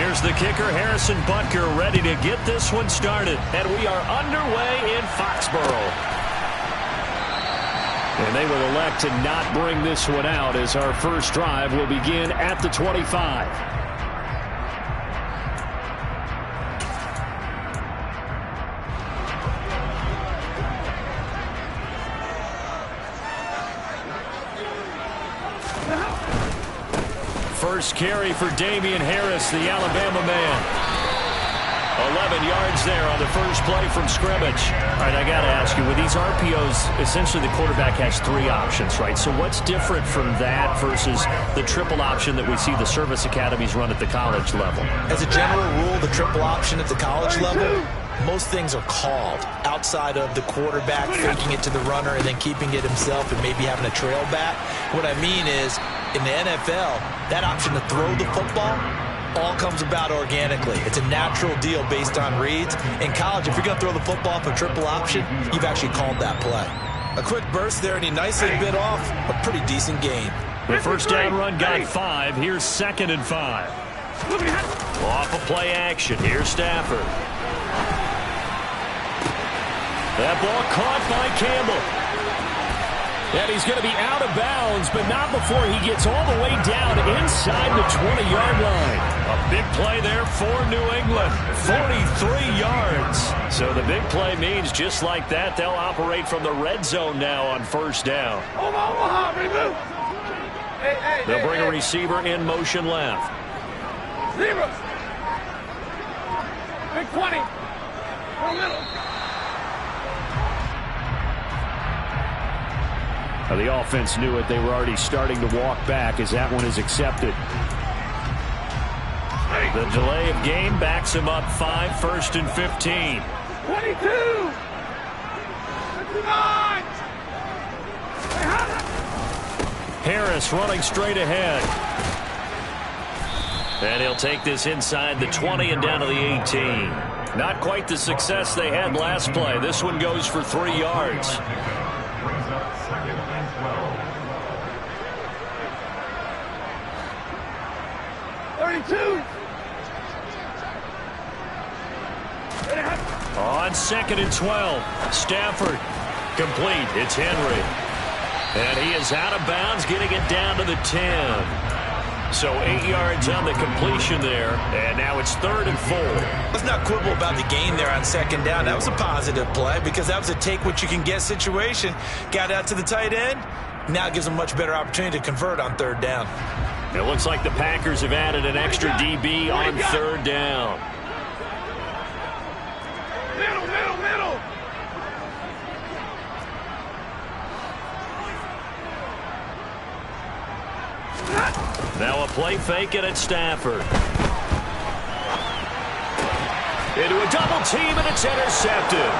Here's the kicker, Harrison Butker, ready to get this one started. And we are underway in Foxborough. And they will elect to not bring this one out as our first drive will begin at the 25. First carry for Damian Harris, the Alabama man. 11 yards there on the first play from scrimmage. All right, I got to ask you, with these RPOs, essentially the quarterback has three options, right? So what's different from that versus the triple option that we see the service academies run at the college level? As a general rule, the triple option at the college level, most things are called outside of the quarterback faking it to the runner and then keeping it himself and maybe having a trail back. What I mean is, in the NFL, that option to throw the football all comes about organically. It's a natural deal based on reads. In college, if you're going to throw the football for triple option, you've actually called that play. A quick burst there, and he nicely bit off a pretty decent gain. The first down run got 5. Here's 2nd and 5. Off of play action. Here's Stafford. That ball caught by Campbell. And he's going to be out of bounds, but not before he gets all the way down inside the 20-yard line. A big play there for New England. 43 yards. So the big play means just like that, they'll operate from the red zone now on first down. They'll bring a receiver in motion left. Big 20. Go middle. The offense knew it. They were already starting to walk back as that one is accepted. The delay of game backs him up 5, 1st and 15. 22. 59. Harris running straight ahead. And he'll take this inside the 20 and down to the 18. Not quite the success they had last play. This one goes for 3 yards. 32. On 2nd and 12. Stafford complete. It's Henry. And he is out of bounds, getting it down to the 10. So 8 yards on the completion there. And now it's 3rd and 4. Let's not quibble about the gain there on 2nd down. That was a positive play because that was a take-what-you-can-get situation. Got out to the tight end. Now it gives them a much better opportunity to convert on 3rd down. It looks like the Packers have added an extra DB on 3rd down. Middle. Now a play fake and it's Stafford. Into a double team and it's intercepted.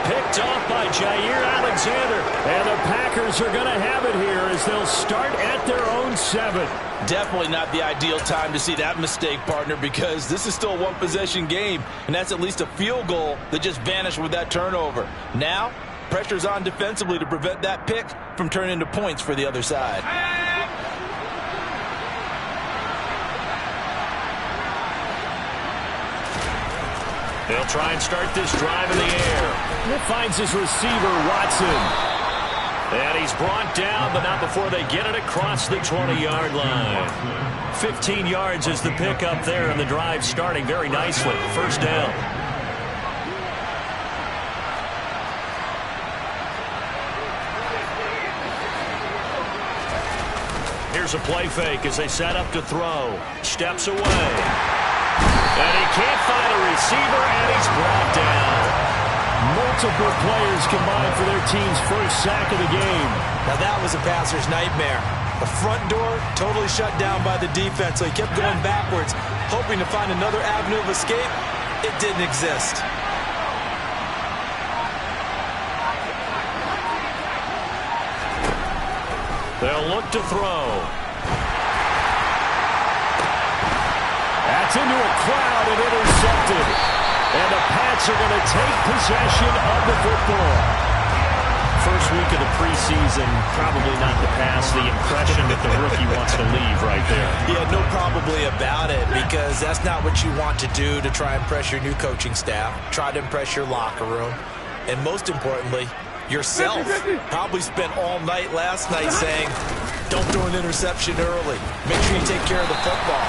Picked off by Jair Alexander. And the Packers are going to have it here as they'll start at their own 7. Definitely not the ideal time to see that mistake, partner, because this is still a one-possession game, and that's at least a field goal that just vanished with that turnover. Now, pressure's on defensively to prevent that pick from turning into points for the other side. They'll try and start this drive in the air. It finds his receiver, Watson. And he's brought down, but not before they get it across the 20-yard line. 15 yards is the pickup there, and the drive starting very nicely. First down. Here's a play fake as they set up to throw. Steps away. And he can't find a receiver, and he's brought down. Multiple players combined for their team's first sack of the game. Now that was a passer's nightmare. The front door totally shut down by the defense, so he kept going backwards, hoping to find another avenue of escape. It didn't exist. They'll look to throw. That's into a crowd and intercepted. And the Pats are going to take possession of the football. First week of the preseason, probably not to pass the impression that the rookie wants to leave right there. Yeah, no probably about it, because that's not what you want to do to try and impress your new coaching staff, try to impress your locker room, and most importantly, yourself. Probably spent all night last night saying, don't throw an interception early. Make sure you take care of the football.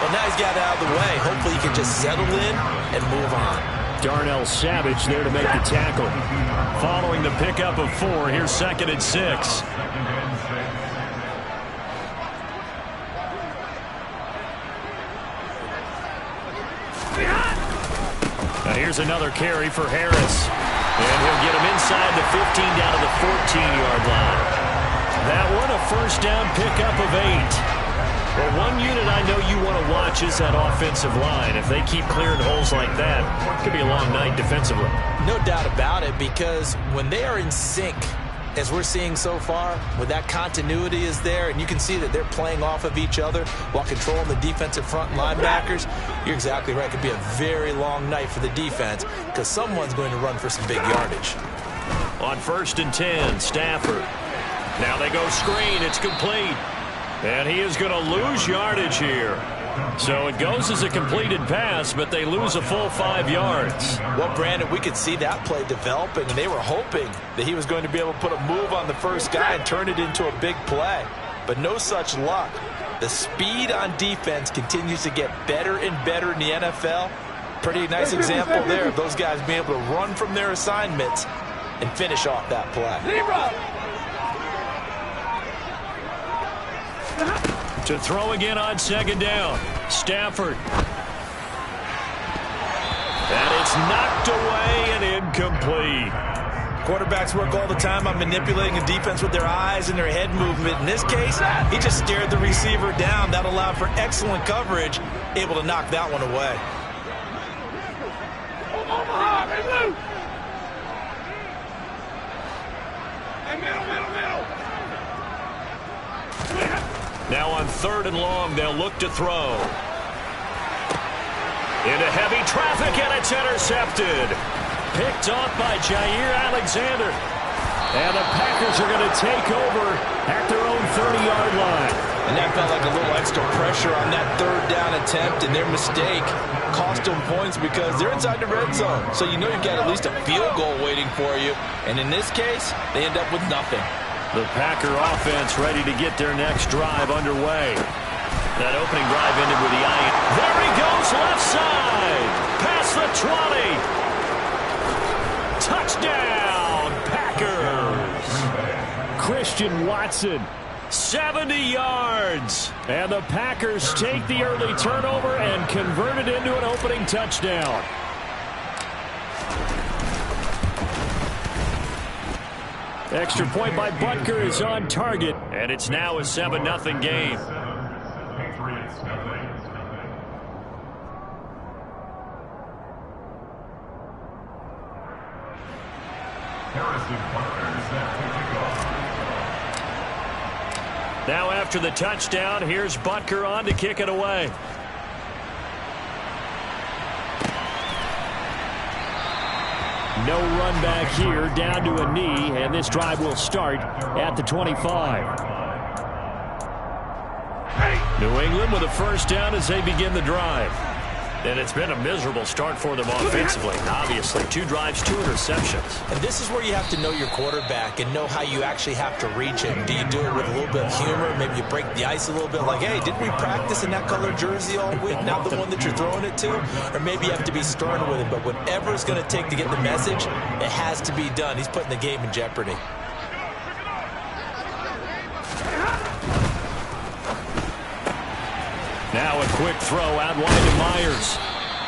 Well, now he's got it out of the way. Hopefully he can just settle in and move on. Darnell Savage there to make the tackle. Following the pickup of 4, here's 2nd and 6. Now here's another carry for Harris. And he'll get him inside the 15 down to the 14-yard line. That one a first down pickup of 8. Well, one unit I know you want to watch is that offensive line. If they keep clearing holes like that, it could be a long night defensively. No doubt about it, because when they are in sync, as we're seeing so far, when that continuity is there, and you can see that they're playing off of each other while controlling the defensive front linebackers, you're exactly right. It could be a very long night for the defense, because someone's going to run for some big yardage. On 1st and 10, Stafford. Now they go screen. It's complete. And he is going to lose yardage here. So it goes as a completed pass, but they lose a full 5 yards. Well, Brandon, we could see that play developing, and they were hoping that he was going to be able to put a move on the first guy and turn it into a big play. But no such luck. The speed on defense continues to get better and better in the NFL. Pretty nice example there of those guys being able to run from their assignments and finish off that play. To throw again on 2nd down. Stafford. And it's knocked away and incomplete. Quarterbacks work all the time on manipulating a defense with their eyes and their head movement. In this case, he just stared the receiver down. That allowed for excellent coverage, able to knock that one away. Now on 3rd and long, they'll look to throw. Into heavy traffic, and it's intercepted. Picked off by Jair Alexander. And the Packers are going to take over at their own 30-yard line. And that felt like a little extra pressure on that 3rd down attempt, and their mistake cost them points because they're inside the red zone. So you know you've got at least a field goal waiting for you. And in this case, they end up with nothing. The Packer offense ready to get their next drive underway. That opening drive ended with the eye. There he goes, left side. Past the 20. Touchdown, Packers. Christian Watson, 70 yards. And the Packers take the early turnover and convert it into an opening touchdown. Extra point by Butker is on target, and it's now a 7-0 game. Now after the touchdown, here's Butker on to kick it away. No run back here, down to a knee, and this drive will start at the 25. New England with a first down as they begin the drive. And it's been a miserable start for them offensively. Obviously, 2 drives, 2 interceptions. And this is where you have to know your quarterback and know how you actually have to reach him. Do you do it with a little bit of humor? Maybe you break the ice a little bit like, hey, didn't we practice in that color jersey all week? Not the one that you're throwing it to? Or maybe you have to be stern with him. But whatever it's going to take to get the message, it has to be done. He's putting the game in jeopardy. Now a quick throw out wide to Myers.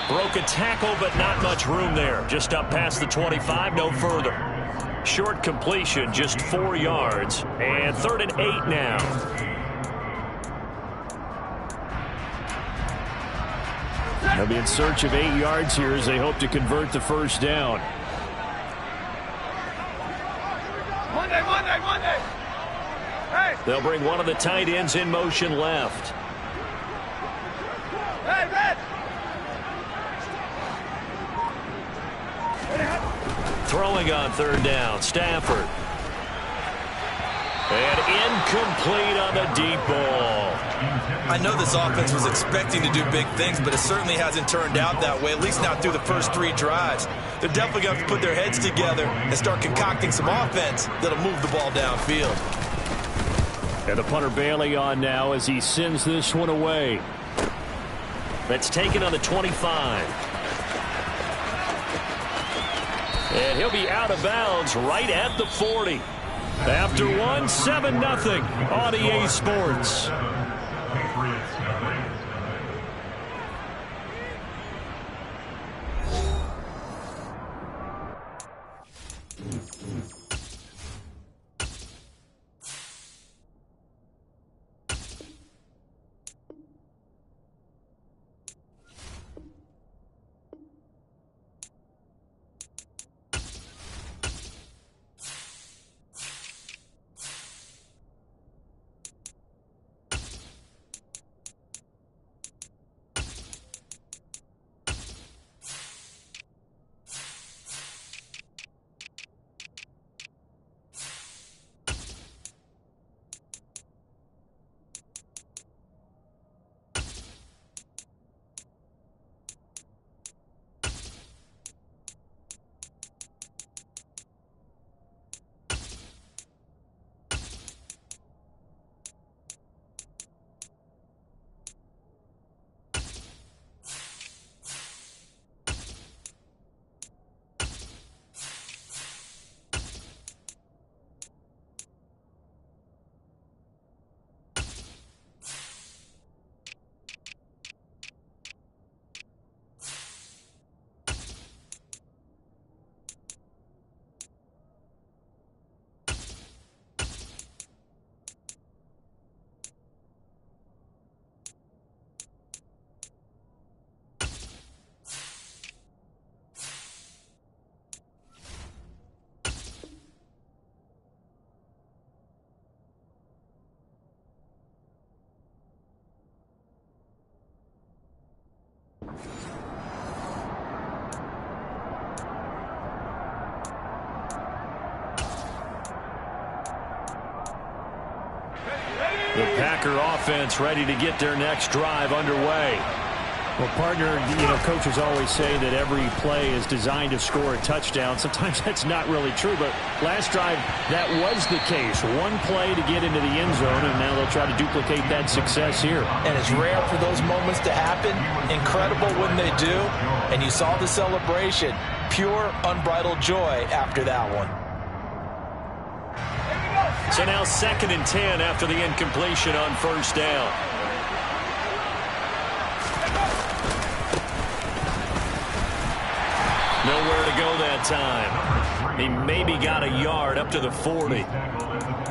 Broke a tackle, but not much room there. Just up past the 25, no further. Short completion, just 4 yards. And 3rd and 8 now. They'll be in search of 8 yards here as they hope to convert the first down. Monday. Hey! They'll bring one of the tight ends in motion left. Hey, Red! Throwing on 3rd down, Stafford. And incomplete on the deep ball. I know this offense was expecting to do big things, but it certainly hasn't turned out that way, at least not through the first 3 drives. They're definitely going to have to put their heads together and start concocting some offense that'll move the ball downfield. And the punter Bailey on now as he sends this one away. That's taken on the 25. And he'll be out of bounds right at the 40. After one, 7-0 on EA Sports. The Packer offense ready to get their next drive underway. Well, partner, coaches always say that every play is designed to score a touchdown. Sometimes that's not really true, but last drive, that was the case. One play to get into the end zone, and now they'll try to duplicate that success here. And it's rare for those moments to happen. Incredible when they do. And you saw the celebration. Pure, unbridled joy after that one. So now 2nd and 10 after the incompletion on first down. Nowhere to go that time. He maybe got a yard up to the 40.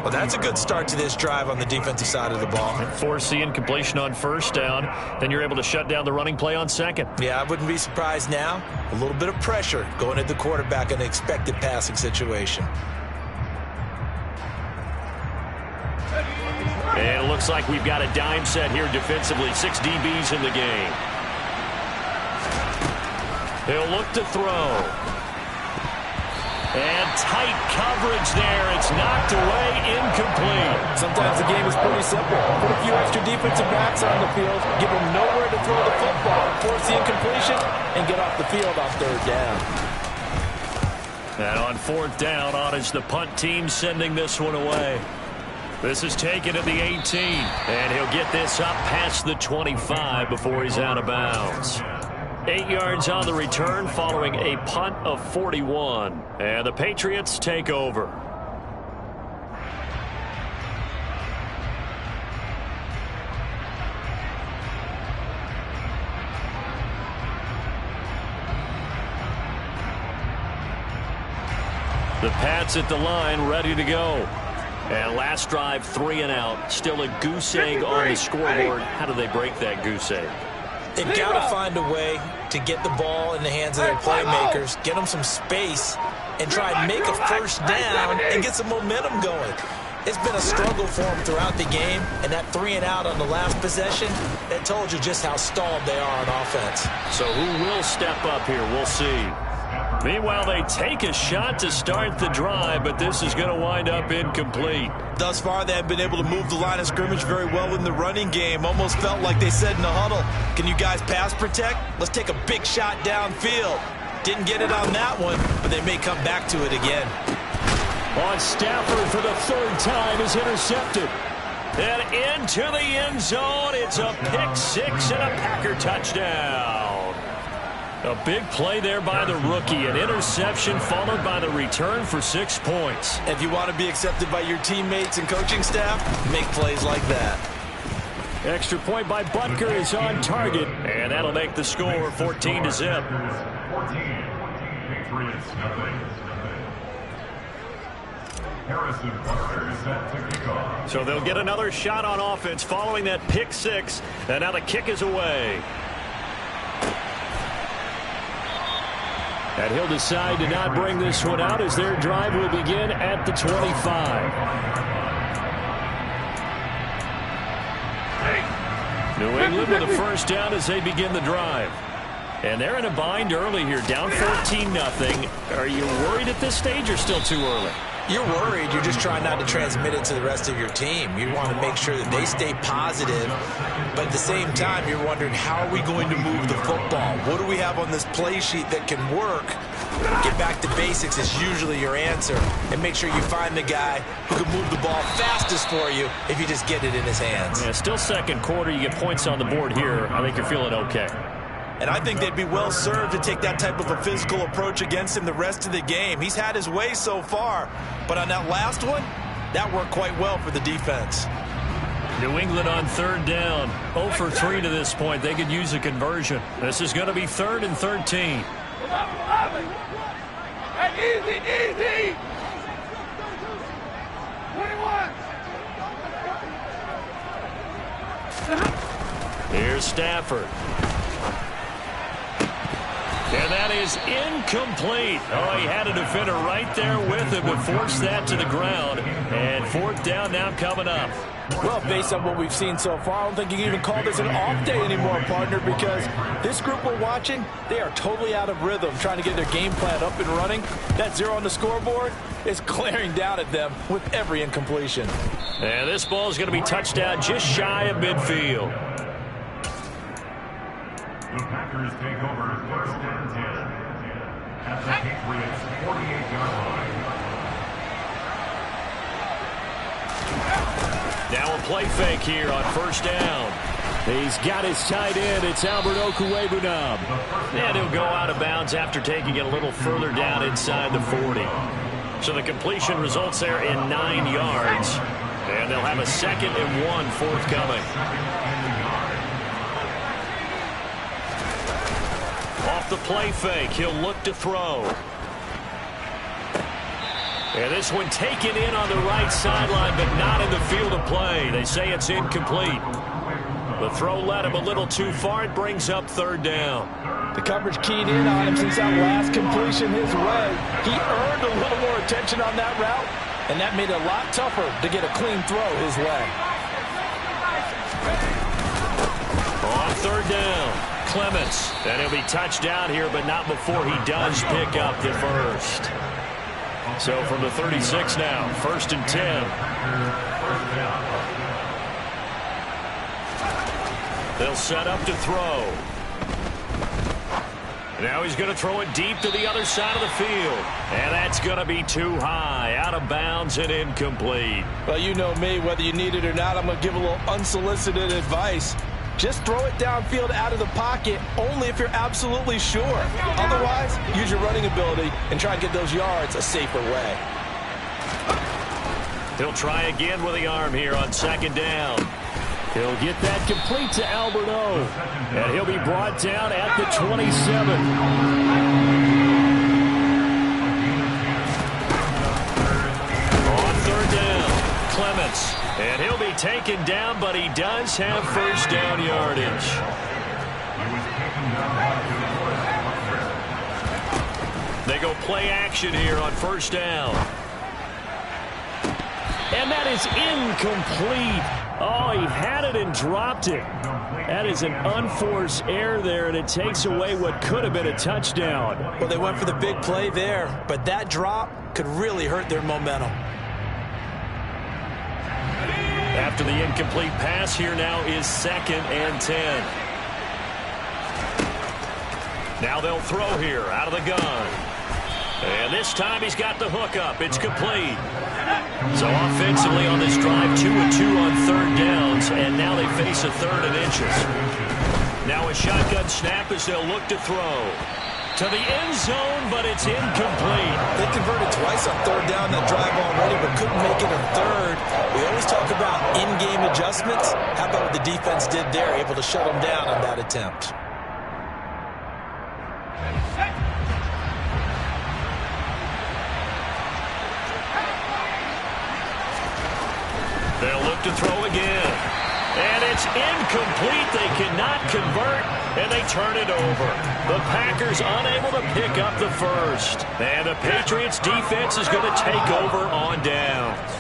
Well, that's a good start to this drive on the defensive side of the ball. Force the incompletion on first down. Then you're able to shut down the running play on second. Yeah, I wouldn't be surprised now. A little bit of pressure going at the quarterback in an expected passing situation. And it looks like we've got a dime set here defensively. 6 DBs in the game. He'll look to throw. And tight coverage there. It's knocked away, incomplete. Sometimes the game is pretty simple. Put a few extra defensive backs on the field, give them nowhere to throw the football, force the incompletion, and get off the field on 3rd down. And on 4th down, on is the punt team sending this one away. This is taken at the 18, and he'll get this up past the 25 before he's out of bounds. 8 yards on the return following a punt of 41, and the Patriots take over. The Pats at the line, ready to go. And last drive, 3 and out. Still a goose egg on the scoreboard. How do they break that goose egg? They've got to find a way to get the ball in the hands of their playmakers, get them some space, and try and make a first down and get some momentum going. It's been a struggle for them throughout the game, and that 3 and out on the last possession, that told you just how stalled they are on offense. So who will step up here? We'll see. Meanwhile, they take a shot to start the drive, but this is going to wind up incomplete. Thus far, they have been able to move the line of scrimmage very well in the running game. Almost felt like they said in the huddle, can you guys pass protect? Let's take a big shot downfield. Didn't get it on that one, but they may come back to it again. On Stafford for the third time is intercepted. And into the end zone, it's a pick six and a Packer touchdown. A big play there by the rookie. An interception followed by the return for 6 points. If you want to be accepted by your teammates and coaching staff, make plays like that. Extra point by Butker is on target, and that'll make the score 14-0. So they'll get another shot on offense following that pick six, and now the kick is away. And he'll decide to not bring this one out as their drive will begin at the 25. New England with a first down as they begin the drive. And they're in a bind early here, down 14-0. Are you worried at this stage or still too early? You're worried. You're just trying not to transmit it to the rest of your team. You want to make sure that they stay positive, but at the same time, you're wondering, how are we going to move the football? What do we have on this play sheet that can work? Get back to basics is usually your answer, and make sure you find the guy who can move the ball fastest for you if you just get it in his hands. Yeah, still second quarter. You get points on the board here. I think you're feeling okay. And I think they'd be well served to take that type of a physical approach against him the rest of the game. He's had his way so far, but on that last one, that worked quite well for the defense. New England on third down. 0 for 3 to this point. They could use a conversion. This is going to be 3rd and 13. Easy, easy. 21. Here's Stafford. And that is incomplete. Oh, he had a defender right there with him to force that to the ground. And 4th down now coming up. Well, based on what we've seen so far, I don't think you can even call this an off day anymore, partner, because this group we're watching, they are totally out of rhythm, trying to get their game plan up and running. That 0 on the scoreboard is glaring down at them with every incompletion. And this ball is going to be touched down just shy of midfield. The Packers take over 1st and 10 at the Patriots' 48-yard line. Now a play fake here on 1st down. He's got his tight end. It's Albert Okwuegbunam. And he'll go out of bounds after taking it a little further down inside the 40. So the completion results there in 9 yards. And they'll have a 2nd and 1 forthcoming. Off the play fake, he'll look to throw. And this one taken in on the right sideline, but not in the field of play. They say it's incomplete. The throw led him a little too far. It brings up 3rd down. The coverage keyed in on him since that last completion his way. He earned a little more attention on that route, and that made it a lot tougher to get a clean throw his way. On 3rd down, Clements. And he'll be touched down here, but not before he does pick up the first. So from the 36 now, 1st and 10. They'll set up to throw. Now he's going to throw it deep to the other side of the field. And that's going to be too high, out of bounds and incomplete. Well, you know me, whether you need it or not, I'm going to give a little unsolicited advice. Just throw it downfield out of the pocket only if you're absolutely sure. Otherwise, use your running ability and try and get those yards a safer way. He'll try again with the arm here on 2nd down. He'll get that complete to Albert O. And he'll be brought down at the 27. On 3rd down, Clements. And he'll be taken down, but he does have 1st down yardage. They go play action here on 1st down. And that is incomplete. Oh, he had it and dropped it. That is an unforced error there, and it takes away what could have been a touchdown. Well, they went for the big play there, but that drop could really hurt their momentum. After the incomplete pass, here now is 2nd and 10. Now they'll throw here out of the gun. And this time he's got the hook up. It's complete. So offensively on this drive, 2 and 2 on 3rd downs, and now they face a 3rd and inches. Now a shotgun snap as they'll look to throw. To the end zone, but it's incomplete. They converted twice on 3rd down that drive already, but couldn't make it on 3rd. We always talk about in-game adjustments. How about what the defense did there, able to shut them down on that attempt? They'll look to throw again. And it's incomplete. They cannot convert, and they turn it over. The Packers unable to pick up the first. And the Patriots defense is going to take over on downs.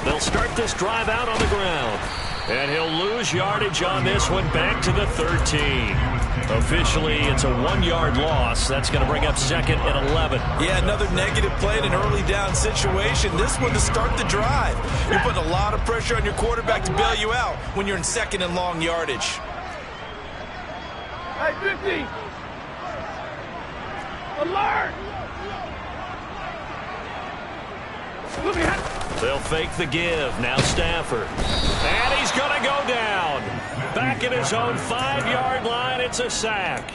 They'll start this drive out on the ground. And he'll lose yardage on this one, back to the 13. Officially, it's a 1-yard loss. That's going to bring up 2nd and 11. Yeah, another negative play in an early down situation. This one to start the drive. You're putting a lot of pressure on your quarterback to bail you out when you're in 2nd and long yardage. Hey, 50! Alert! Look at. They'll fake the give. Now Stafford. And he's going to go down. Back at his own 5-yard line. It's a sack.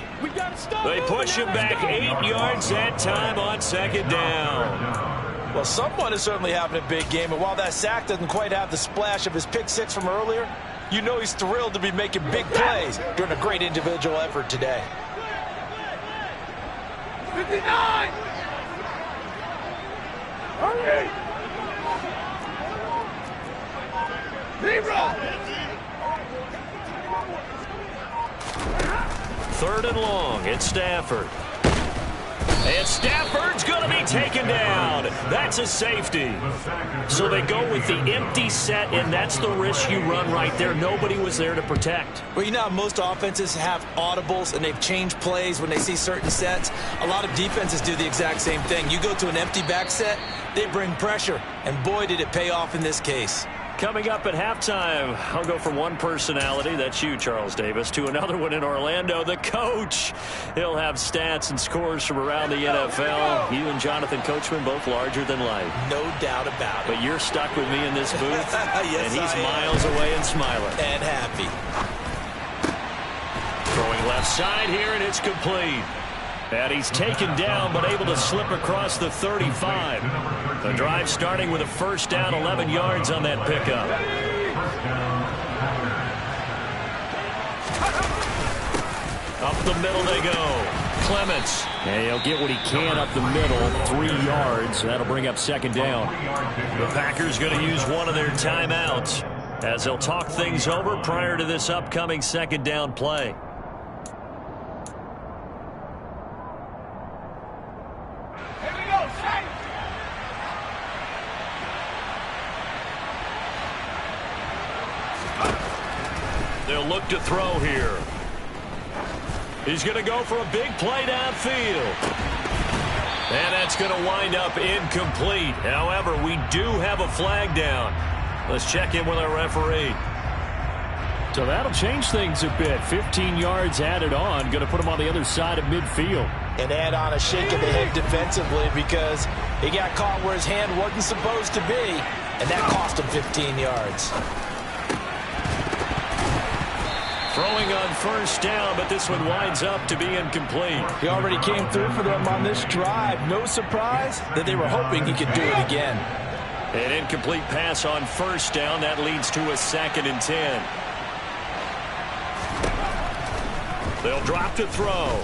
They push him back 8 yards that time on 2nd down. Well, someone is certainly having a big game, and while that sack doesn't quite have the splash of his pick 6 from earlier, you know he's thrilled to be making big plays during a great individual effort today. 59! Hurry! 3rd and long. It's Stafford. And Stafford's going to be taken down. That's a safety. So they go with the empty set, and that's the risk you run right there. Nobody was there to protect. Well, you know how most offenses have audibles and they've changed plays when they see certain sets? A lot of defenses do the exact same thing. You go to an empty back set, they bring pressure. And boy, did it pay off in this case. Coming up at halftime, I'll go from one personality, that's you, Charles Davis, to another one in Orlando, the coach. He'll have stats and scores from around the NFL. You and Jonathan Coachman, both larger than life. No doubt about it. But you're stuck with me in this booth, yes, and he's miles away and smiling. And happy. Throwing left side here, and it's complete. And he's taken down, but able to slip across the 35. The drive starting with a 1st down, 11 yards on that pickup. Up the middle they go. Clements. And he'll get what he can up the middle, 3 yards. That'll bring up 2nd down. The Packers going to use one of their timeouts as they'll talk things over prior to this upcoming 2nd down play. They'll look to throw here. He's going to go for a big play downfield. And that's going to wind up incomplete. However, we do have a flag down. Let's check in with our referee. So that'll change things a bit. 15 yards added on. Going to put him on the other side of midfield. And add on a shake of the head defensively because he got caught where his hand wasn't supposed to be. And that cost him 15 yards. Throwing on 1st down, but this one winds up to be incomplete. He already came through for them on this drive. No surprise that they were hoping he could do it again. An incomplete pass on 1st down. That leads to a 2nd and 10. They'll drop to throw.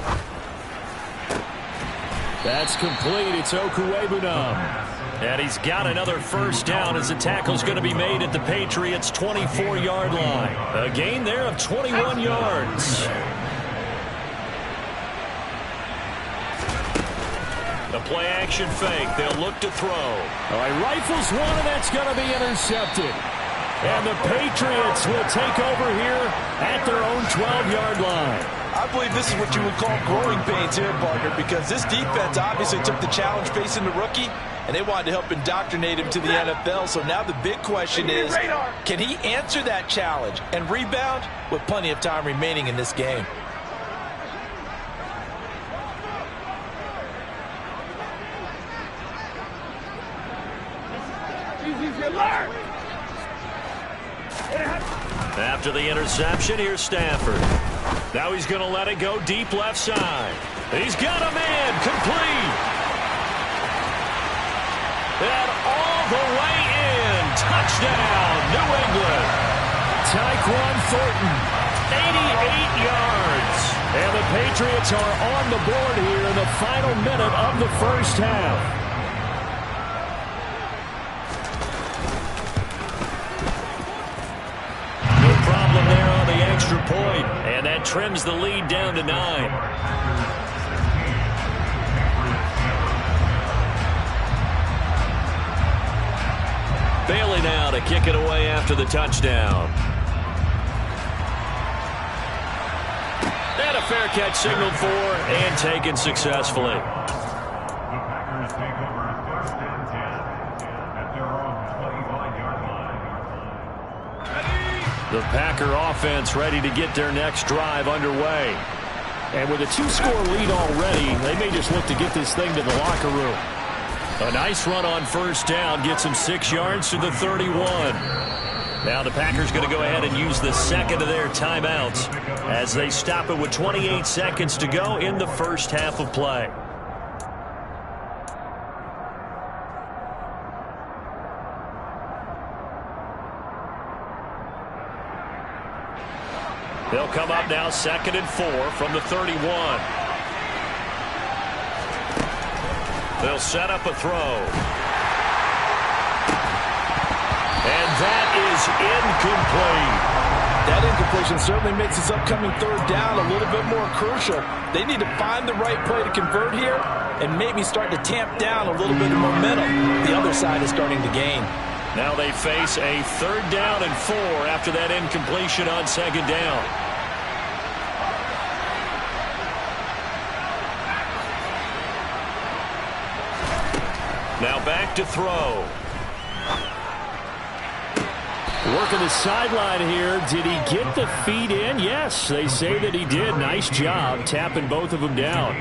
That's complete. It's Okuwebunam. And he's got another 1st down as the tackle's going to be made at the Patriots' 24-yard line. A gain there of 21 yards. The play action fake. They'll look to throw. All right, rifles one, and that's going to be intercepted. And the Patriots will take over here at their own 12-yard line. I believe this is what you would call growing pains here, partner, because this defense obviously took the challenge facing the rookie, and they wanted to help indoctrinate him to the NFL. So now the big question is, can he answer that challenge and rebound with plenty of time remaining in this game? After the interception, here's Stafford. Now he's going to let it go deep left side. He's got a man complete. And all the way in. Touchdown, New England. Tyquan Thornton, 88 yards. And the Patriots are on the board here in the final minute of the first half. There on the extra point, and that trims the lead down to 9. Bailey now to kick it away after the touchdown. And a fair catch signaled for and taken successfully. The Packers take over 1st and 10 at their own 25-yard line. The Packer offense ready to get their next drive underway. And with a 2-score lead already, they may just look to get this thing to the locker room. A nice run on first down gets him 6 yards to the 31. Now the Packers going to go ahead and use the second of their timeouts as they stop it with 28 seconds to go in the first half of play. They'll come up now 2nd and 4 from the 31. They'll set up a throw. And that is incomplete. That incompletion certainly makes this upcoming 3rd down a little bit more crucial. They need to find the right play to convert here and maybe start to tamp down a little bit of momentum. The other side is starting to gain. Now they face a 3rd down and 4 after that incompletion on 2nd down. Now back to throw. Working the sideline here. Did he get the feet in? Yes, they say that he did. Nice job tapping both of them down.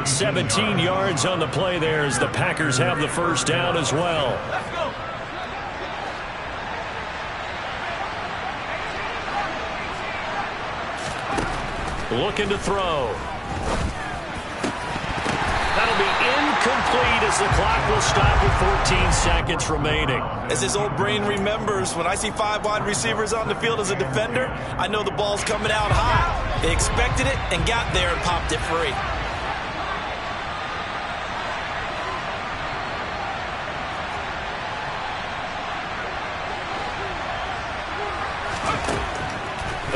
17 yards on the play there as the Packers have the first down as well. Looking to throw. That'll be incomplete as the clock will stop with 14 seconds remaining. As his old brain remembers, when I see 5 wide receivers on the field as a defender, I know the ball's coming out high. They expected it and got there and popped it free.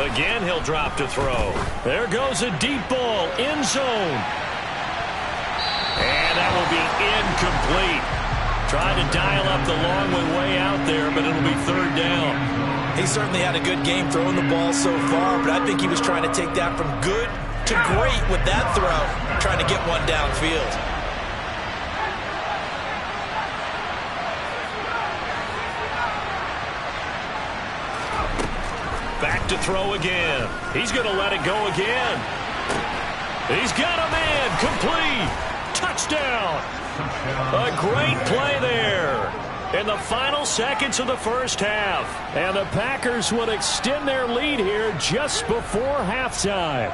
Again, he'll drop to throw. There goes a deep ball, end zone. And that will be incomplete. Trying to dial up the long way out there, but it'll be 3rd down. He certainly had a good game throwing the ball so far, but I think he was trying to take that from good to great with that throw, trying to get one downfield. Back to throw again. He's going to let it go again. He's got a man complete. Touchdown. A great play there in the final seconds of the first half. And the Packers will extend their lead here just before halftime.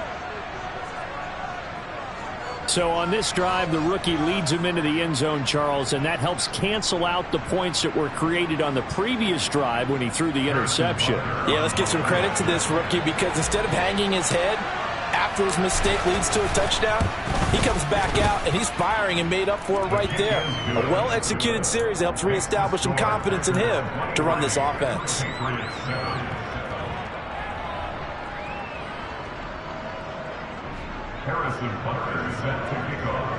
So on this drive, the rookie leads him into the end zone, Charles, and that helps cancel out the points that were created on the previous drive when he threw the interception. Yeah, let's give some credit to this rookie because instead of hanging his head after his mistake leads to a touchdown, he comes back out and he's firing and made up for it right there. A well-executed series that helps reestablish some confidence in him to run this offense. Harrison Butker set to kick off.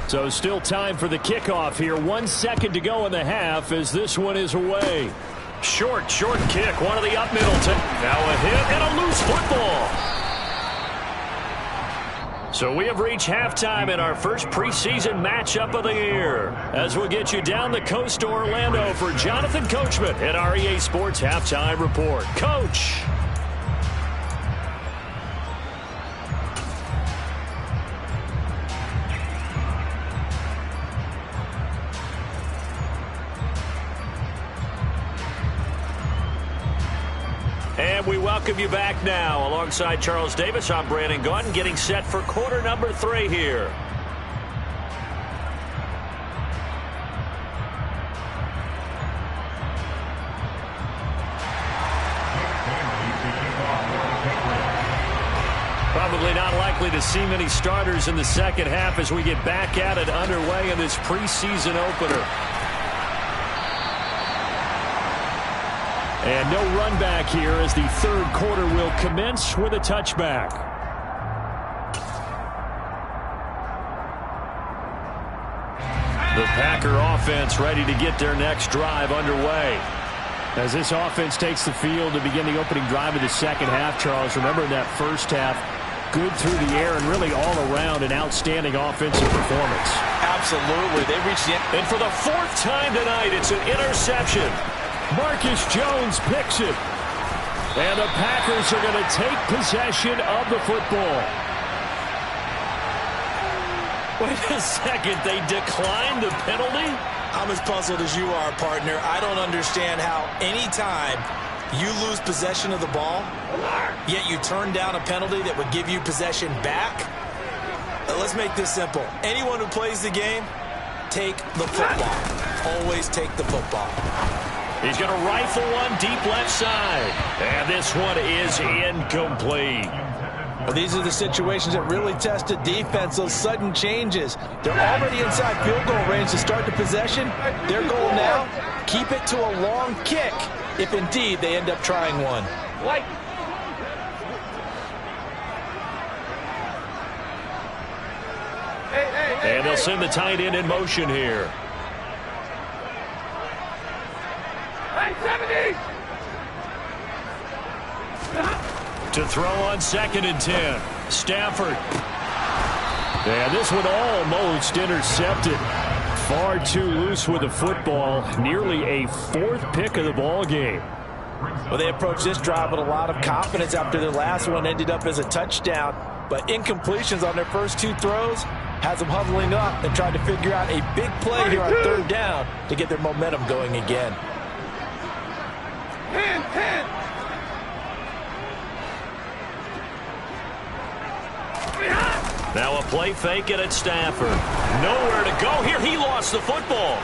So still time for the kickoff here. 1 second to go in the half as this one is away. Short kick. One of the up middle. Now a hit and a loose football. So we have reached halftime in our first preseason matchup of the year. As we'll get you down the coast to Orlando for Jonathan Coachman at our EA Sports Halftime Report. Coach. And we welcome you back now. Alongside Charles Davis, I'm Brandon Gaudin, getting set for quarter number 3 here. Probably not likely to see many starters in the second half as we get back at it underway in this preseason opener. And no run back here as the third quarter will commence with a touchback. The Packer offense ready to get their next drive underway. As this offense takes the field to begin the opening drive of the second half, Charles, remember in that first half, good through the air and really all around an outstanding offensive performance. Absolutely. They reached the end. And for the 4th time tonight, it's an interception. Marcus Jones picks it. And the Packers are going to take possession of the football. Wait a second. They declined the penalty? I'm as puzzled as you are, partner. I don't understand how anytime you lose possession of the ball, yet you turn down a penalty that would give you possession back. Let's make this simple. Anyone who plays the game, take the football. Always take the football. He's going to rifle one deep left side. And this one is incomplete. Well, these are the situations that really test a defense, those sudden changes. They're already inside field goal range to start the possession. Their goal now, keep it to a long kick, if indeed they end up trying one. And they'll send the tight end in motion here. To throw on 2nd and 10. Stafford. And this one almost intercepted. Far too loose with the football. Nearly a 4th pick of the ball game. Well, they approached this drive with a lot of confidence after their last one ended up as a touchdown. But incompletions on their first 2 throws has them huddling up and trying to figure out a big play here on 3rd down to get their momentum going again. 10. Now a play fake it at Stafford. Nowhere to go here. He lost the football.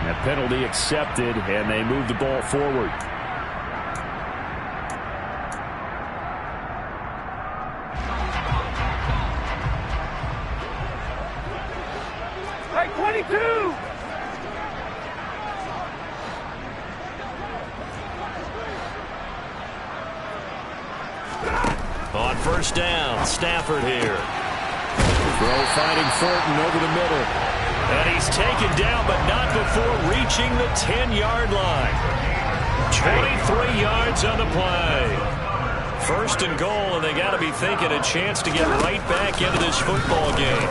That penalty accepted, and they move the ball forward. Hey, 22! On 1st down, Stafford here. Throw finding Thornton over the middle. And he's taken down, but not before reaching the 10-yard line. 23 yards on the play. 1st and goal, and they got to be thinking a chance to get right back into this football game.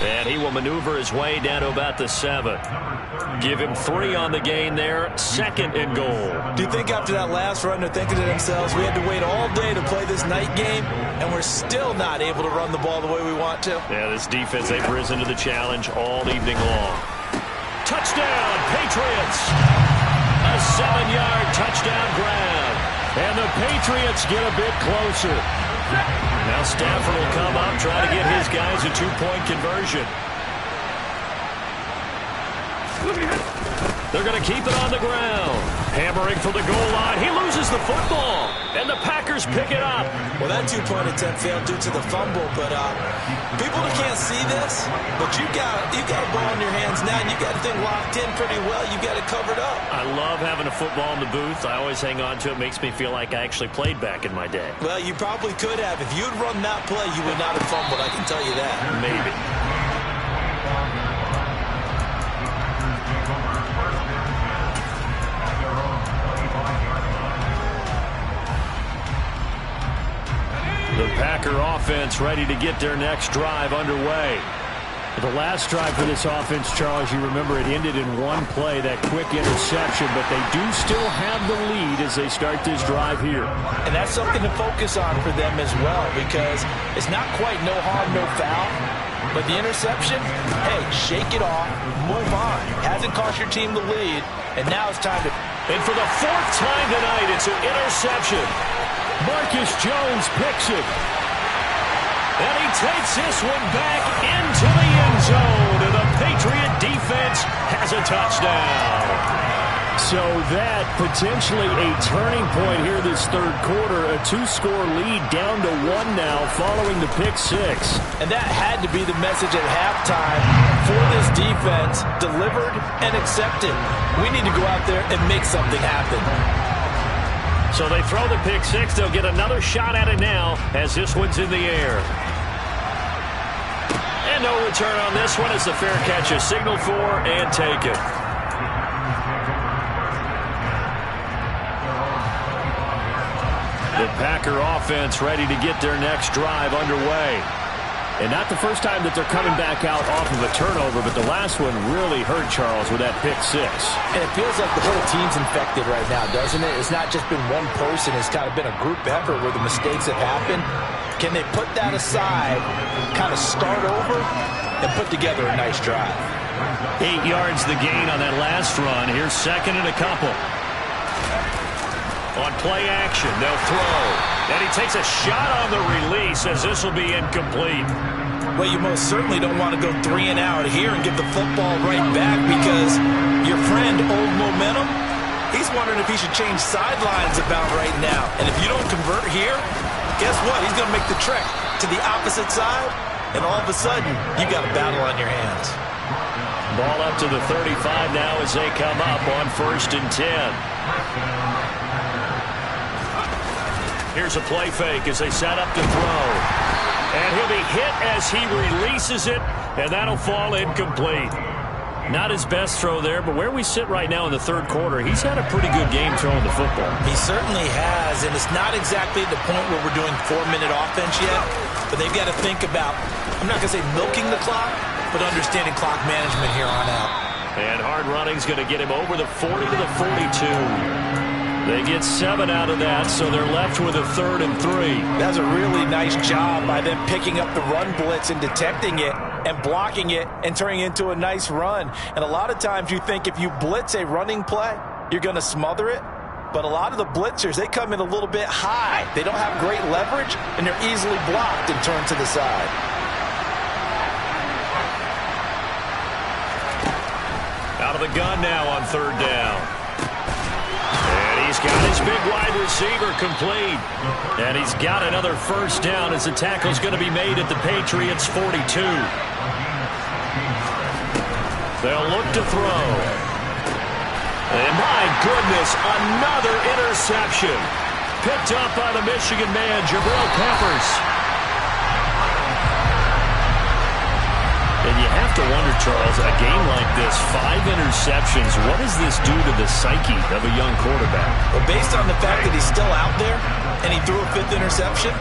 And he will maneuver his way down to about the 7. Give him 3 on the gain there. 2nd and goal. Do you think after that last run they're thinking to themselves, we had to wait all day to play this night game, and we're still not able to run the ball the way we want to? Yeah, this defense, they've risen to the challenge all evening long. Touchdown, Patriots! A 7-yard touchdown grab. And the Patriots get a bit closer. Now Stafford will come up, try to get his guys a 2-point conversion. They're going to keep it on the ground. Hammering for the goal line. He loses the football, and the Packers pick it up. Well, that two-point attempt failed due to the fumble, but people that can't see this, but you got a ball in your hands now, and you got the thing locked in pretty well. You got it covered up. I love having a football in the booth. I always hang on to it. Makes me feel like I actually played back in my day. Well, you probably could have. If you'd run that play, you would not have fumbled. I can tell you that. Maybe. The Packer offense ready to get their next drive underway. The last drive for this offense, Charles, you remember it ended in one play, that quick interception, but they do still have the lead as they start this drive here. And that's something to focus on for them as well, because it's not quite no harm, no foul. But the interception, hey, shake it off, move on. Hasn't cost your team the lead, and now it's time to... And for the fourth time tonight, it's an interception. Marcus Jones picks it. And he takes this one back into the end zone. And the Patriot defense has a touchdown. So that potentially a turning point here this third quarter. A two-score lead down to one now following the pick six. And that had to be the message at halftime for this defense. Delivered and accepted. We need to go out there and make something happen. So they throw the pick six. They'll get another shot at it now as this one's in the air. And no return on this one as the fair catch is signaled for and taken. The Packer offense ready to get their next drive underway. And not the first time that they're coming back out off of a turnover, but the last one really hurt Charles with that pick six. And it feels like the whole team's infected right now, doesn't it? It's not just been one person. It's kind of been a group effort where the mistakes have happened. Can they put that aside, kind of start over, and put together a nice drive? 8 yards the gain on that last run. Here's second and a couple. On play action, they'll throw. And he takes a shot on the release as this will be incomplete. Well, you most certainly don't want to go 3 and out here and give the football right back, because your friend, Old Momentum, he's wondering if he should change sidelines about right now. And if you don't convert here, guess what? He's going to make the trek to the opposite side, and all of a sudden, you got a battle on your hands. Ball up to the 35 now as they come up on 1st and 10. Here's a play fake as they set up to throw. And he'll be hit as he releases it, and that'll fall incomplete. Not his best throw there, but where we sit right now in the third quarter, he's had a pretty good game throwing the football. He certainly has, and it's not exactly the point where we're doing 4-minute offense yet, but they've got to think about, I'm not going to say milking the clock, but understanding clock management here on out. And hard running's going to get him over the 40 to the 42. They get 7 out of that, so they're left with a 3rd and 3. That's a really nice job by them picking up the run blitz and detecting it and blocking it and turning it into a nice run. And a lot of times you think if you blitz a running play, you're going to smother it. But a lot of the blitzers, they come in a little bit high. They don't have great leverage, and they're easily blocked and turned to the side. Out of the gun now on 3rd down. He's got his big wide receiver complete. And he's got another 1st down as the tackle's going to be made at the Patriots' 42. They'll look to throw. And my goodness, another interception. Picked up by the Michigan man, Jabril Peppers. And you have to wonder, Charles, a game like this, 5 interceptions, what does this do to the psyche of a young quarterback? Well, based on the fact that he's still out there and he threw a 5th interception,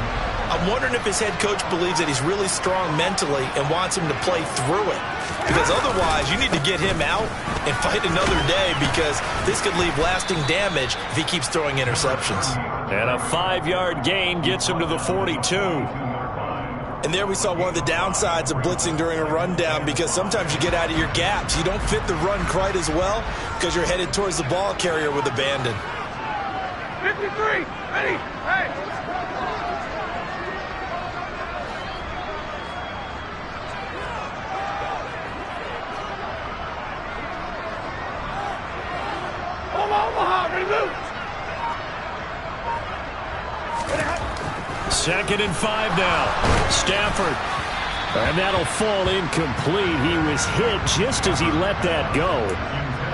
I'm wondering if his head coach believes that he's really strong mentally and wants him to play through it. Because otherwise, you need to get him out and fight another day, because this could leave lasting damage if he keeps throwing interceptions. And a 5-yard gain gets him to the 42. And there we saw one of the downsides of blitzing during a rundown, because sometimes you get out of your gaps. You don't fit the run quite as well because you're headed towards the ball carrier with abandon. 53, ready, hey! Omaha, ready, 2nd and 5 now. Stafford. And that'll fall incomplete. He was hit just as he let that go.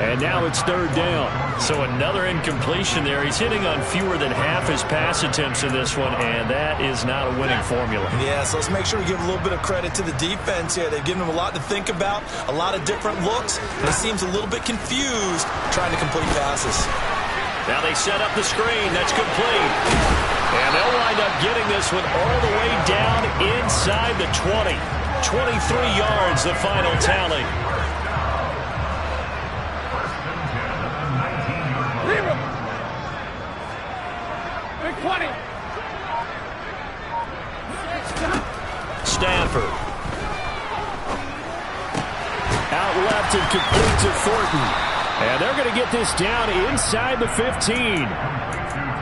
And now it's 3rd down. So another incompletion there. He's hitting on fewer than half his pass attempts in this one, and that is not a winning formula. Yeah, so let's make sure we give a little bit of credit to the defense here. They've given him a lot to think about, a lot of different looks, and he seems a little bit confused trying to complete passes. Now they set up the screen. That's complete. And they'll wind up getting this one all the way down inside the 20. 23 yards, the final tally. Leave him. Big 20. Stafford. Out left and complete to Thornton. And they're going to get this down inside the 15.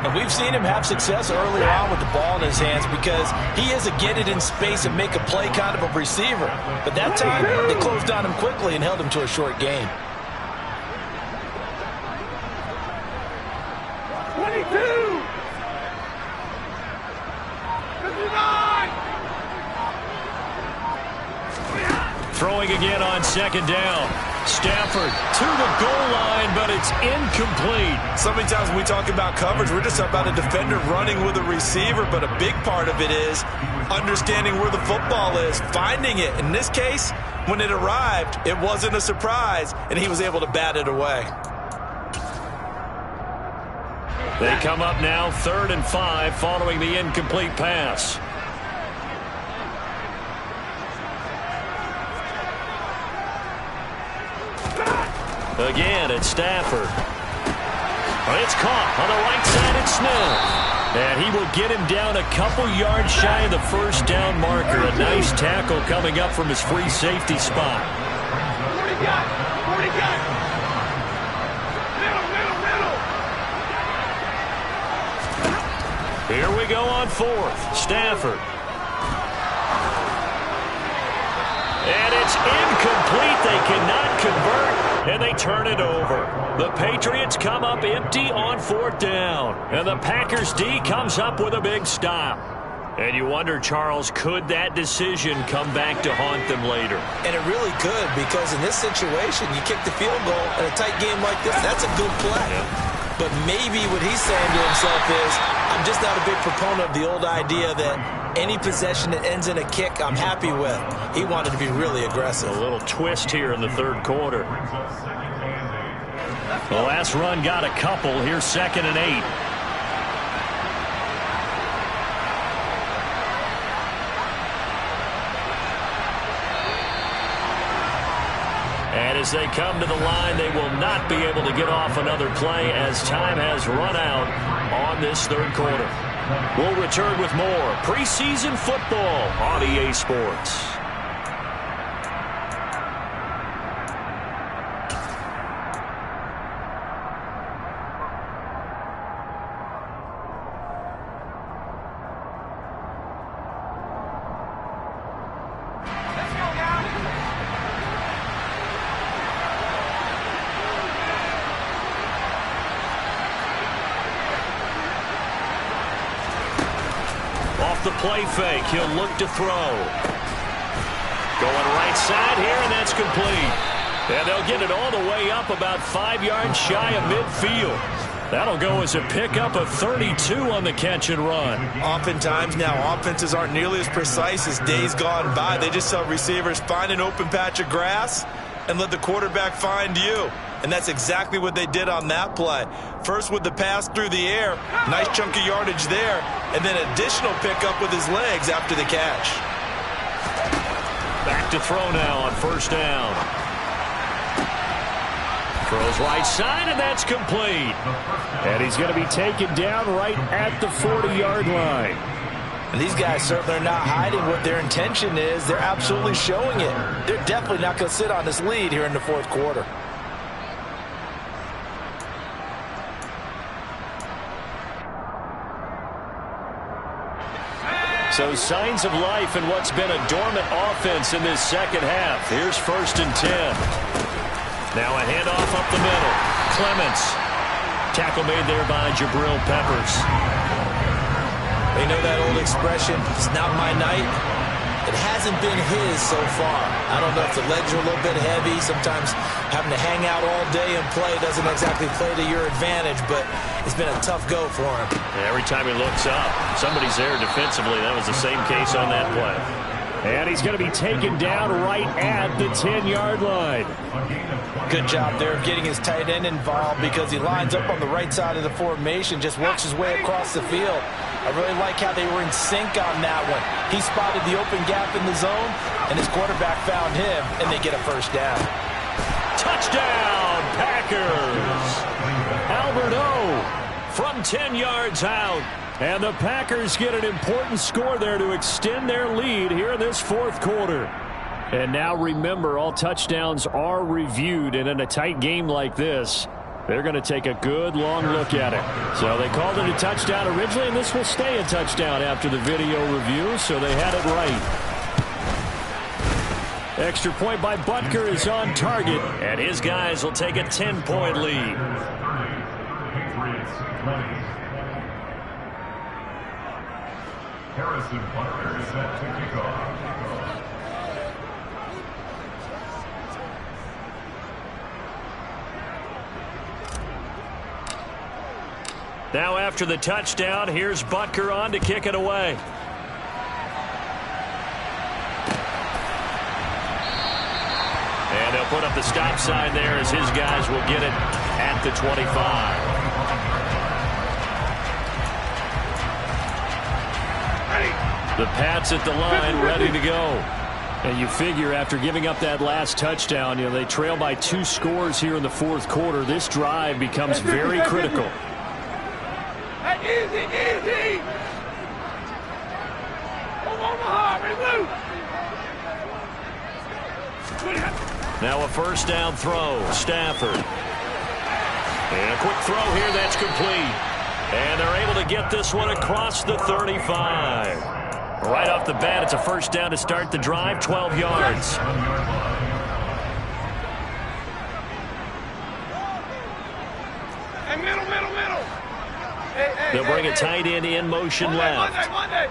And we've seen him have success earlier on with the ball in his hands because he is a get it in space and make a play kind of a receiver. But that time, they closed on him quickly and held him to a short gain. 22. 59. Throwing again on 2nd down. Stafford to the goal line, but it's incomplete. So many times when we talk about coverage, we're just about a defender running with a receiver, but a big part of it is understanding where the football is, finding it. In this case, when it arrived, it wasn't a surprise, and he was able to bat it away. They come up now 3rd and 5 following the incomplete pass. Again, it's Stafford. It's caught on the right side. It's Snell. And he will get him down a couple yards shy of the 1st down marker. A nice tackle coming up from his free safety spot. 40 guys. 40 guys. Middle. Here we go on 4th. Stafford. And it's incomplete. They cannot convert. And they turn it over. The Patriots come up empty on 4th down. And the Packers D comes up with a big stop. And you wonder, Charles, could that decision come back to haunt them later? And it really could, because in this situation, you kick the field goal in a tight game like this, that's a good play. Yeah. But maybe what he's saying to himself is, I'm just not a big proponent of the old idea that any possession that ends in a kick I'm happy with. He wanted to be really aggressive. A little twist here in the 3rd quarter. The last run got a couple. Here's 2nd and 8. And as they come to the line, they will not be able to get off another play as time has run out on this 3rd quarter. We'll return with more preseason football on EA Sports. The play fake. He'll look to throw. Going right side here, and that's complete. And they'll get it all the way up about 5 yards shy of midfield. That'll go as a pickup of 32 on the catch and run. Oftentimes now, offenses aren't nearly as precise as days gone by. They just tell receivers, find an open patch of grass and let the quarterback find you. And that's exactly what they did on that play. First with the pass through the air, nice chunk of yardage there, and then additional pickup with his legs after the catch. Back to throw now on 1st down. Throws right side, and that's complete. And he's going to be taken down right at the 40-yard line. And these guys certainly are not hiding what their intention is. They're absolutely showing it. They're definitely not going to sit on this lead here in the 4th quarter. So signs of life in what's been a dormant offense in this 2nd half. Here's 1st and 10. Now a handoff up the middle. Clements. Tackle made there by Jabril Peppers. They know that old expression, it's not my night. It hasn't been his so far. I don't know if the legs are a little bit heavy. Sometimes having to hang out all day and play doesn't exactly play to your advantage, but it's been a tough go for him. Every time he looks up, somebody's there defensively. That was the same case on that play. And he's going to be taken down right at the 10-yard line. Good job there of getting his tight end involved because he lines up on the right side of the formation, just works his way across the field. I really like how they were in sync on that one. He spotted the open gap in the zone, and his quarterback found him, and they get a first down. Touchdown, Packers! Albert O from 10 yards out. And the Packers get an important score there to extend their lead here in this fourth quarter. And now remember, all touchdowns are reviewed, and in a tight game like this, they're going to take a good long look at it. So they called it a touchdown originally, and this will stay a touchdown after the video review, so they had it right. Extra point by Butker is on target, and his guys will take a 10-point lead. Harrison Butker is set to kick off. Now after the touchdown, here's Butker on to kick it away. And they'll put up the stop sign there as his guys will get it at the 25. The Pats at the line, ready to go. And you figure after giving up that last touchdown, they trail by 2 scores here in the fourth quarter. This drive becomes very critical. Easy, easy. Omaha, Now a first down throw, Stafford. And a quick throw here, that's complete. And they're able to get this one across the 35. Right off the bat, it's a first down to start the drive, 12 yards. Hey, middle. They'll bring a tight end in motion left. Monday.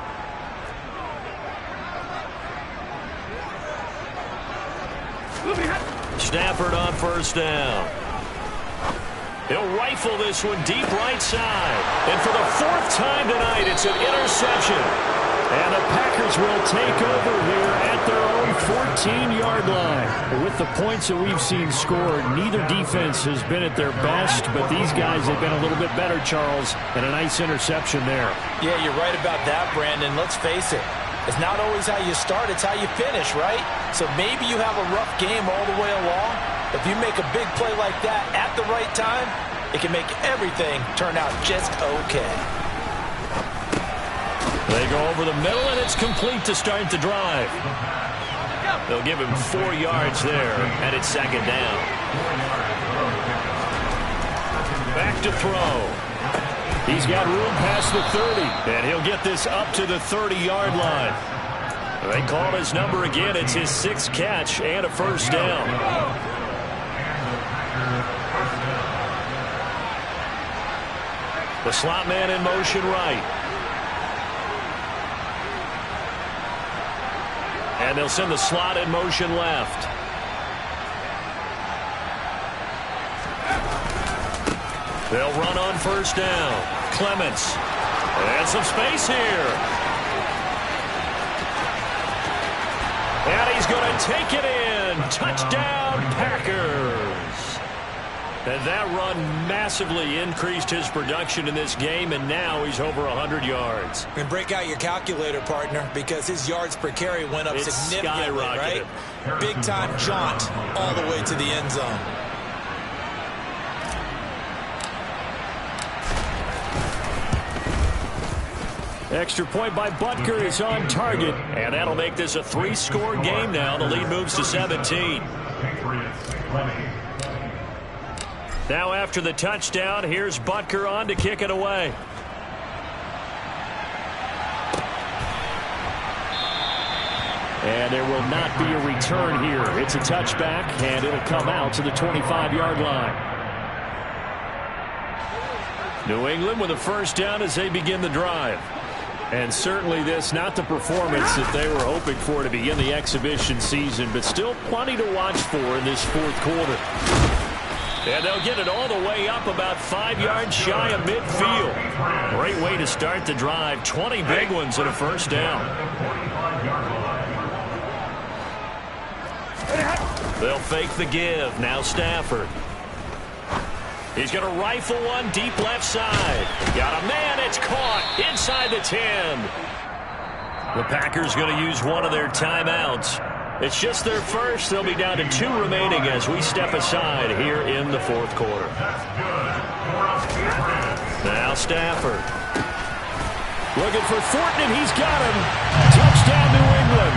Stafford on first down. He'll rifle this one deep right side. And for the 4th time tonight, it's an interception. And the Packers will take over here at their own 14-yard line. With the points that we've seen scored, neither defense has been at their best, but these guys have been a little bit better, Charles, and a nice interception there. Yeah, you're right about that, Brandon. Let's face it. It's not always how you start, it's how you finish, right? So maybe you have a rough game all the way along. If you make a big play like that at the right time, it can make everything turn out just okay. They go over the middle, and it's complete to start the drive. They'll give him 4 yards there, and it's second down. Back to throw. He's got room past the 30, and he'll get this up to the 30-yard line. They call his number again. It's his 6th catch and a first down. The slot man in motion right. And they'll send the slot in motion left. They'll run on first down. Clements. And some space here. And he's going to take it in. Touchdown, Packers. And that run massively increased his production in this game, and now he's over 100 yards. And break out your calculator, partner, because his yards per carry went up significantly, right? Big-time jaunt all the way to the end zone. Extra point by Butker is on target, and that'll make this a 3-score game now. The lead moves to 17. Now after the touchdown, here's Butker on to kick it away. And there will not be a return here. It's a touchback, and it'll come out to the 25-yard line. New England with a first down as they begin the drive. And certainly this, not the performance that they were hoping for to begin the exhibition season, but still plenty to watch for in this fourth quarter. And they'll get it all the way up about 5 yards shy of midfield. Great way to start the drive. 20 big ones and a first down. They'll fake the give. Now Stafford. He's going to rifle one deep left side. Got a man. It's caught inside the 10. The Packers going to use one of their timeouts. It's just their first. They'll be down to 2 remaining as we step aside here in the fourth quarter. Now Stafford. Looking for Thornton, and he's got him. Touchdown, New England.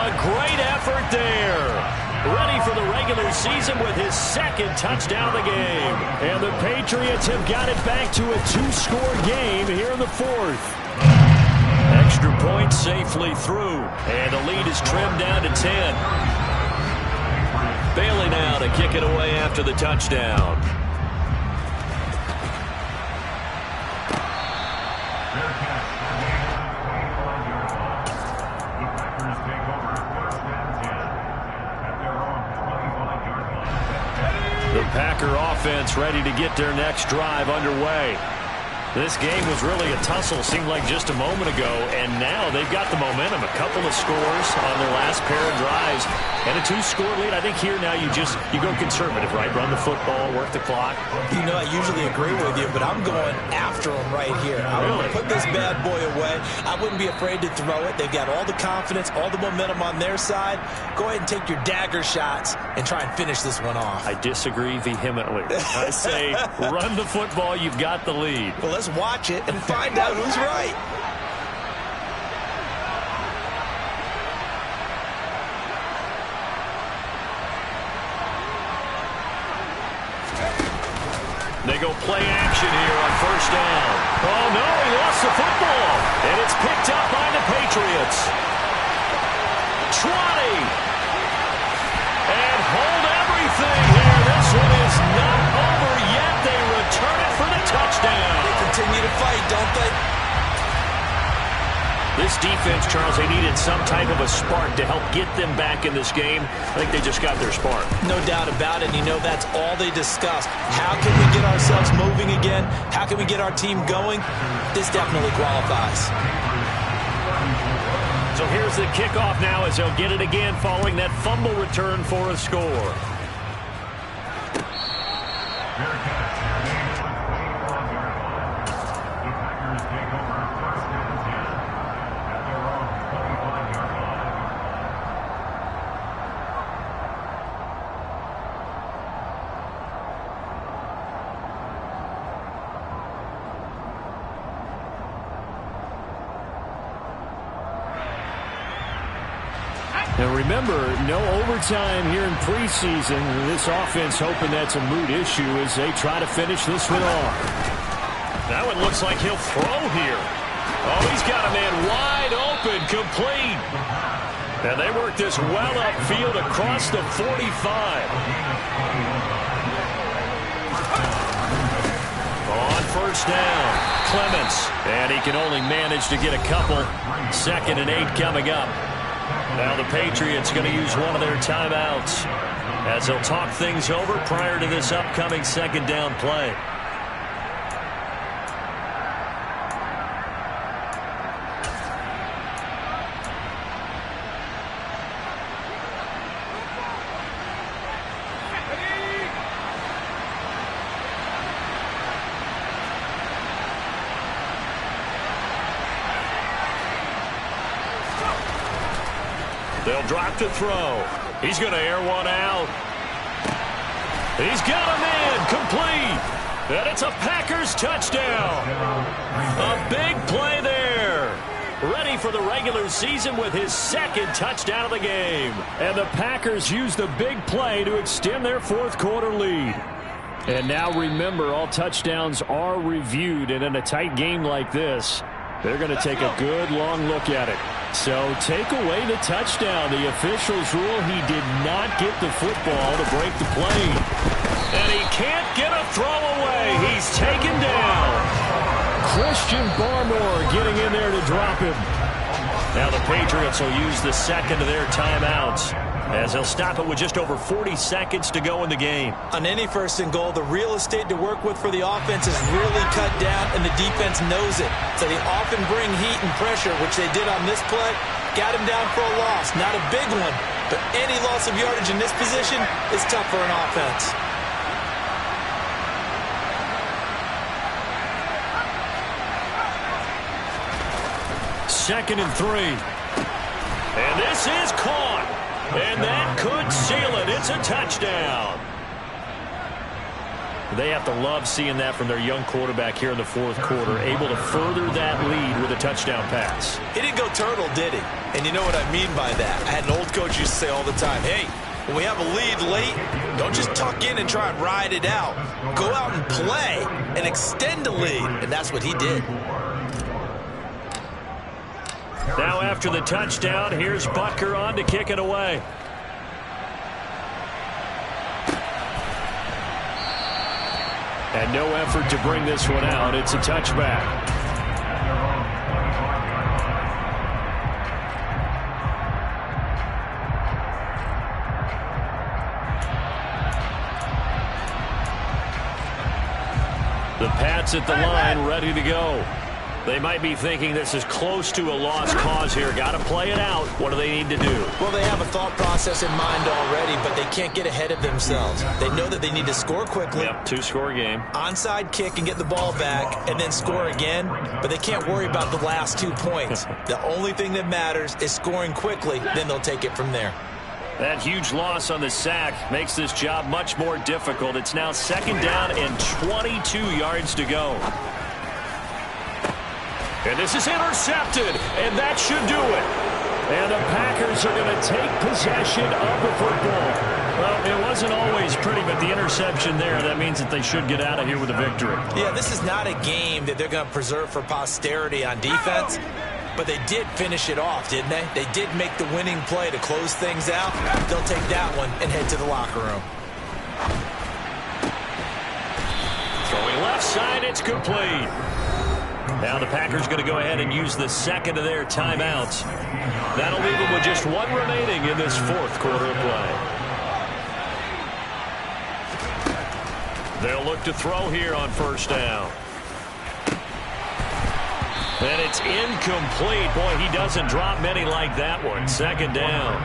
A great effort there. Ready for the regular season with his second touchdown of the game. And the Patriots have got it back to a 2-score game here in the fourth. Extra point safely through. And the lead is trimmed down to 10. Bailey now to kick it away after the touchdown. The Packer offense ready to get their next drive underway. This game was really a tussle, seemed like just a moment ago, and now they've got the momentum. A couple of scores on their last pair of drives, and a 2-score lead. I think here now you go conservative, right? Run the football, work the clock. You know, I usually agree with you, but I'm going after them right here. I want to put this bad boy away. I wouldn't be afraid to throw it. They've got all the confidence, all the momentum on their side. Go ahead and take your dagger shots and try and finish this one off. I disagree vehemently. I say run the football. You've got the lead. Well, let's watch it and find out who's right. They go play action here on first down. Oh, no, he lost the football. And it's picked up by the Patriots. 20. And hold everything here. This one is not over yet. They return it for the touchdown. They continue to fight, don't they? This defense, Charles, they needed some type of a spark to help get them back in this game. I think they just got their spark. No doubt about it. You know, that's all they discussed. How can we get ourselves moving again? How can we get our team going? This definitely qualifies. So here's the kickoff now as they'll get it again following that fumble return for a score. Now remember, no overtime here in preseason. This offense hoping that's a moot issue as they try to finish this one off. That one looks like he'll throw here. Oh, he's got a man wide open, complete. And they work this well upfield across the 45. On first down, Clements. And he can only manage to get a couple. 2nd and 8 coming up. Now the Patriots going to use one of their timeouts as they'll talk things over prior to this upcoming second down play. They'll drop to throw. He's going to air one out. He's got him in, complete. And it's a Packers touchdown. A big play there. Ready for the regular season with his 2nd touchdown of the game. And the Packers use the big play to extend their fourth quarter lead. And now remember, all touchdowns are reviewed. And in a tight game like this, they're going to take a good long look at it. So take away the touchdown. The officials rule he did not get the football to break the play. And he can't get a throw away. He's taken down. Christian Barmore getting in there to drop him. Now the Patriots will use the second of their timeouts, as they'll stop it with just over 40 seconds to go in the game. On any first and goal, the real estate to work with for the offense is really cut down, and the defense knows it. So they often bring heat and pressure, which they did on this play. Got him down for a loss. Not a big one, but any loss of yardage in this position is tough for an offense. Second and 3. And this is caught. And that could seal it. It's a touchdown. They have to love seeing that from their young quarterback here in the fourth quarter, able to further that lead with a touchdown pass. He didn't go turtle, did he? And you know what I mean by that. I had an old coach used to say all the time, hey, when we have a lead late, don't just tuck in and try and ride it out. Go out and play and extend the lead. And that's what he did. Now after the touchdown, here's Butker on to kick it away. And no effort to bring this one out. It's a touchback. The Pats at the line, ready to go. They might be thinking this is close to a lost cause here. Got to play it out. What do they need to do? Well, they have a thought process in mind already, but they can't get ahead of themselves. They know that they need to score quickly. Yep, two-score game. Onside kick and get the ball back and then score again, but they can't worry about the last 2 points. The only thing that matters is scoring quickly, then they'll take it from there. That huge loss on the sack makes this job much more difficult. It's now second down and 22 yards to go. And this is intercepted, and that should do it. And the Packers are going to take possession of the football. Well, it wasn't always pretty, but the interception there, that means that they should get out of here with a victory. Yeah, this is not a game that they're going to preserve for posterity on defense, but they did finish it off, didn't they? They did make the winning play to close things out. They'll take that one and head to the locker room. Throwing left side, it's complete. Now the Packers going to go ahead and use the second of their timeouts. That'll leave them with just one remaining in this fourth quarter of play. They'll look to throw here on first down. And it's incomplete. Boy, he doesn't drop many like that one. Second down.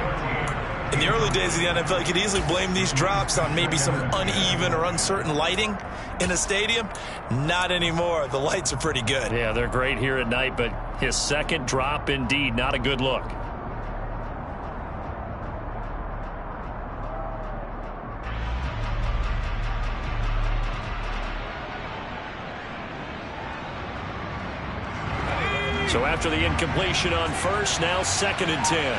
In the early days of the NFL, you could easily blame these drops on maybe some uneven or uncertain lighting in a stadium. Not anymore. The lights are pretty good. Yeah, they're great here at night, but his second drop, indeed, not a good look. So after the incompletion on first, now second and 10.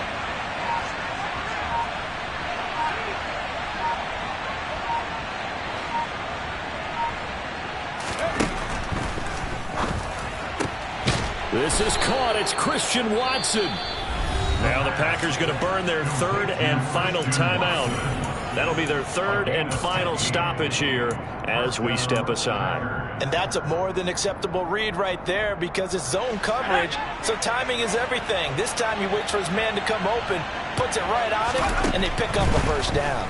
This is caught. It's Christian Watson. Now the Packers going to burn their third and final timeout. That'll be their third and final stoppage here as we step aside. And that's a more than acceptable read right there because it's zone coverage, so timing is everything. This time he waits for his man to come open, puts it right on him, and they pick up a first down.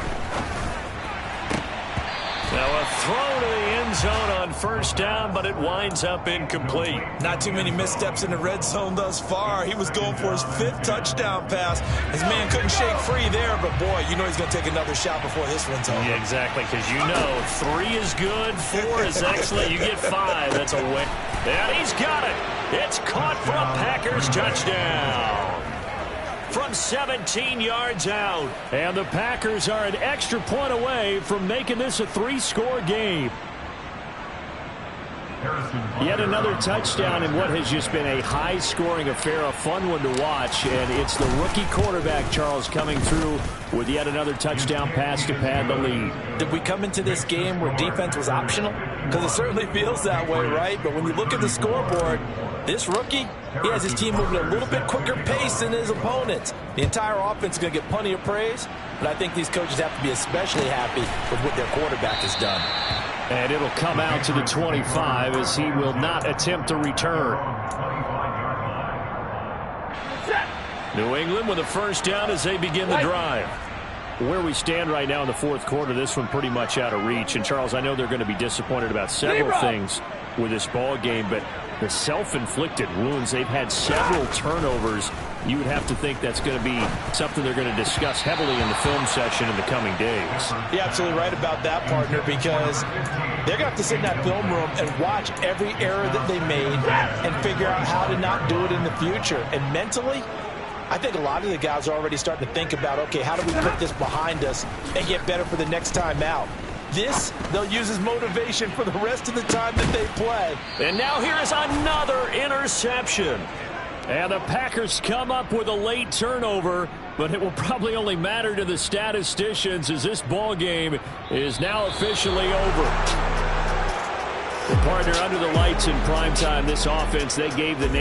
Now a throw to the end zone on first down, but it winds up incomplete. Not too many missteps in the red zone thus far. He was going for his 5th touchdown pass. His man couldn't shake free there, but boy, you know he's going to take another shot before this one's over. Yeah, exactly, because you know 3 is good, 4 is excellent. You get 5, that's a win. And he's got it. It's caught for a Packers touchdown. From 17 yards out. And the Packers are an extra point away from making this a 3-score game. Yet another touchdown in what has just been a high-scoring affair, a fun one to watch. And it's the rookie quarterback, Charles, coming through with yet another touchdown pass to pad the lead. Did we come into this game where defense was optional? Because it certainly feels that way, right? But when you look at the scoreboard, this rookie, he has his team moving at a little bit quicker pace than his opponents. The entire offense is going to get plenty of praise, but I think these coaches have to be especially happy with what their quarterback has done. And it'll come out to the 25 as he will not attempt to return. New England with a first down as they begin the drive. Where we stand right now in the fourth quarter, this one pretty much out of reach. And, Charles, I know they're going to be disappointed about several things with this ball game, but the self-inflicted wounds, they've had several turnovers. You would have to think that's going to be something they're going to discuss heavily in the film session in the coming days. You're absolutely right about that, partner, because they're going to have to sit in that film room and watch every error that they made and figure out how to not do it in the future. And mentally, I think a lot of the guys are already starting to think about, okay, how do we put this behind us and get better for the next time out? This, they'll use as motivation for the rest of the time that they play. And now here is another interception. And the Packers come up with a late turnover, but it will probably only matter to the statisticians as this ball game is now officially over. The partner under the lights in primetime, this offense, they gave the